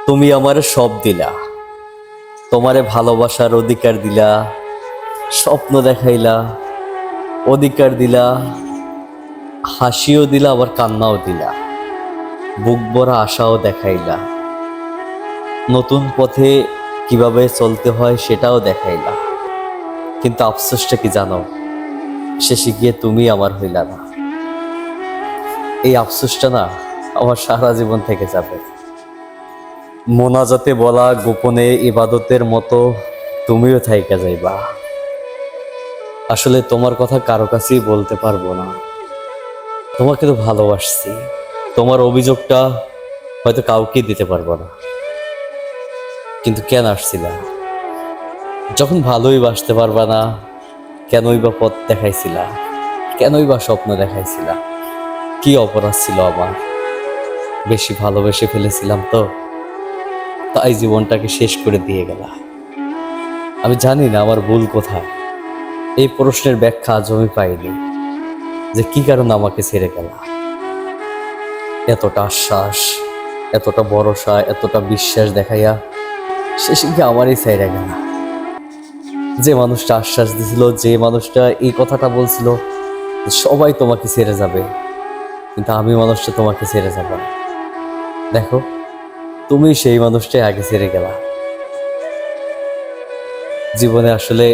তুমি আমারে সব দিলা, তোমারে ভালোবাসার অধিকার দিলা, স্বপ্ন দেখাইলা, অধিকার দিলা, হাসিও দিলা, আবার কান্নাও দিলা, বুক ভরা আশাও দেখাইলা, নতুন পথে কিভাবে চলতে হয় সেটাও দেখাইলা। কিন্তু আফসোসটা কি জানো? শেষে গিয়ে তুমি আমার হইলা না। এই আফসোসটা না আমার সারা জীবন থেকে যাবে। মোনাজাতে বলা গোপনে ইবাদতের মতো তুমিও থাইকা যাইবা। আসলে তোমার কথা কারো কাছেই বলতে পারবো না। তোমাকে তো ভালোবাসছি, তোমার অভিযোগটা হয়তো কাউকে দিতে পারবো না। কিন্তু কেন আসছিলা? যখন ভালোই বাসতে পারবা না, কেনই বা পথ দেখাইছিলা? কেনই বা স্বপ্ন দেখাইছিলা? কি অপরাধ ছিল আমার? বেশি ভালোবেসে ফেলেছিলাম তো, তাই জীবনটাকে শেষ করে দিয়ে গেলা। আমি জানি না আমার ভুল কোথায়। এই প্রশ্নের ব্যাখ্যা আজ আমি পাইনি, যে কি কারণে আমাকে ছেড়ে গেলা। এতটা আশ্বাস, এতটা ভরসা, এতটা বিশ্বাস দেখাইয়া শেষে কি আমারই ছেড়ে গেলা। যে মানুষটা আশ্বাস দিছিল, যে মানুষটা এই কথাটা বলছিল যে সবাই তোমাকে ছেড়ে যাবে, কিন্তু আমি মানুষটা তোমাকে ছেড়ে যাব না। দেখো, তুমি সেই মানুষটাই আগে ছেড়ে গেলা। জীবনে আসলে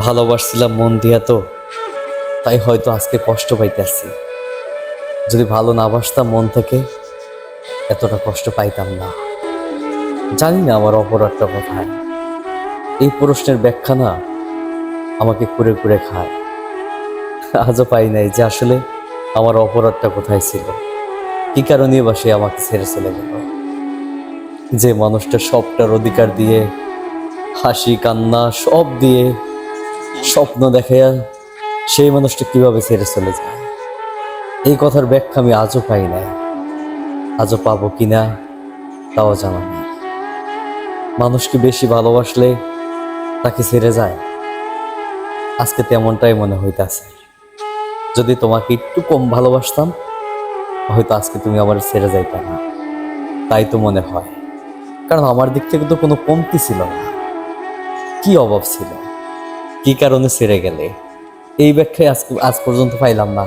ভালোবাসছিলাম মন দিয়া, তো তাই হয়তো আজকে কষ্ট পাইতেছি। যদি ভালো না বাসতাম মন থেকে, এতটা কষ্ট পাইতাম না। জানি না আমার অপরাধটা কোথায়। এই প্রশ্নের ব্যাখ্যা না আমাকে কুরে কুরে খায়। আজও পাই নাই যে আসলে আমার অপরাধটা কোথায় ছিল, কি কারণে বা সে আমাকে ছেড়ে চলে গেল। যে মানুষটা সবটার অধিকার দিয়ে, হাসি কান্না সব দিয়ে, স্বপ্ন দেখাইয়া সেই মানুষটা কিভাবে ছেড়ে চলে যায়, এই কথার ব্যাখ্যা আমি আজও পাই নাই। আজও পাবো কিনা তাও জানা নেই। মানুষকে বেশি ভালোবাসলে তাকে ছেড়ে যায়, আজকে তেমনটাই মনে হইতাছে। যদি তোমাকে একটু কম ভালোবাসতাম, হয়তো আজকে তুমি আমার ছেড়ে যাইতা না, তাই তো মনে হয়। কারণ আমার দিক থেকে তো কোনো কমতি ছিল না। কি অভাব ছিল? কি কারণে ছেড়ে গেলে? এই ব্যাখ্যায় আজ পর্যন্ত পাইলাম না।